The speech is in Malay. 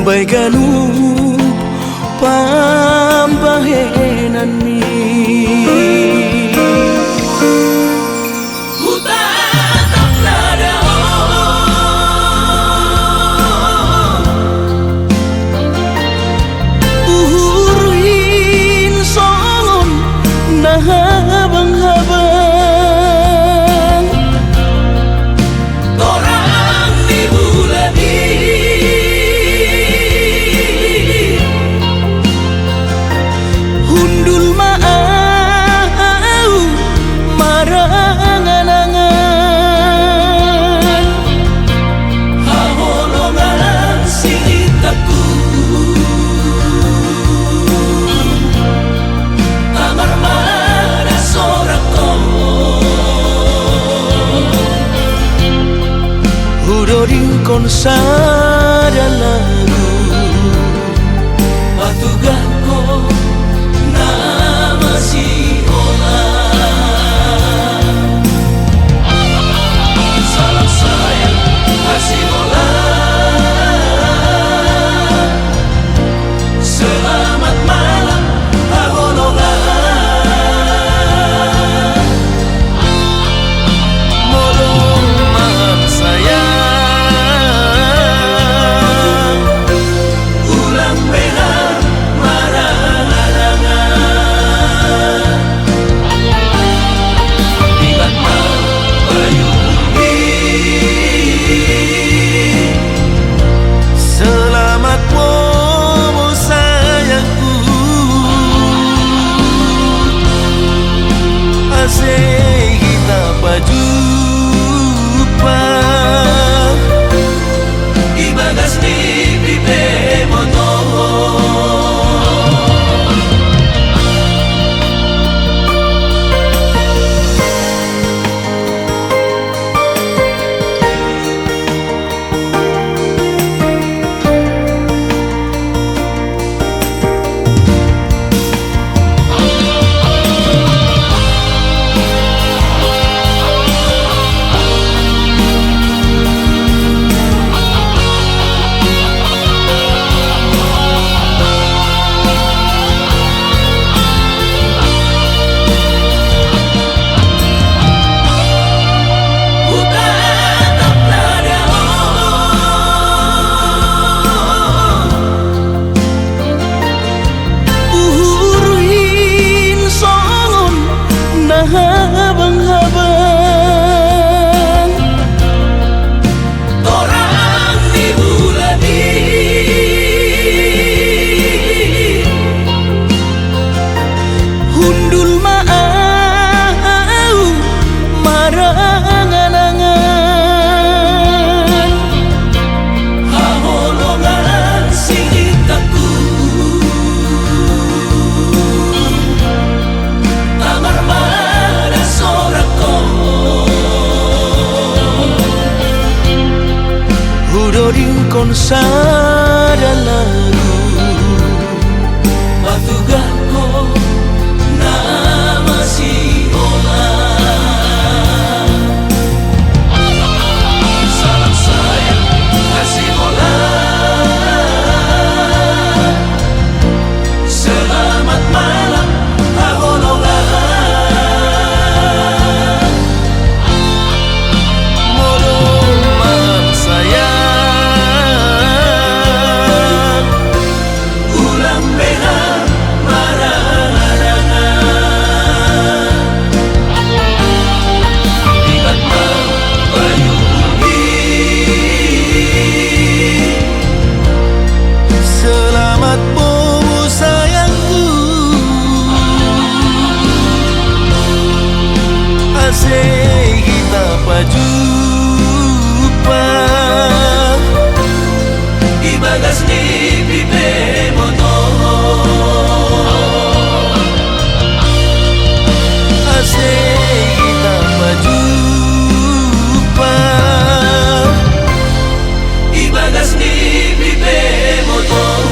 baikanu pambahenan mi uhuruin songon na habang-habang torang di bulani hundul maau marangan-angan haholongan sinitaku amar mara sorako hudoring konsada lagu patuganko nama si ola salam sayang kasih ola selamat malam ahonola modong maaf sayang ulang behar marangan ingat mal bayungi selamat bobo sayangku asik kita berjumpa ibagas di pipe motor uhuruin songon na habang-habang torang di bulani hundul maau marangan-angan haholongan sinitaku amar mara sorako hudoring konsada lagu patuganko nama si ola salam sayang kasih ola selamat malam ahonola modong maaf sayang ulang behar marangan ingat mal bayungi selamat bobo sayangku asik kita berjumpa ibagas di pipe motor asik kita berjumpa ibagas di pipe motor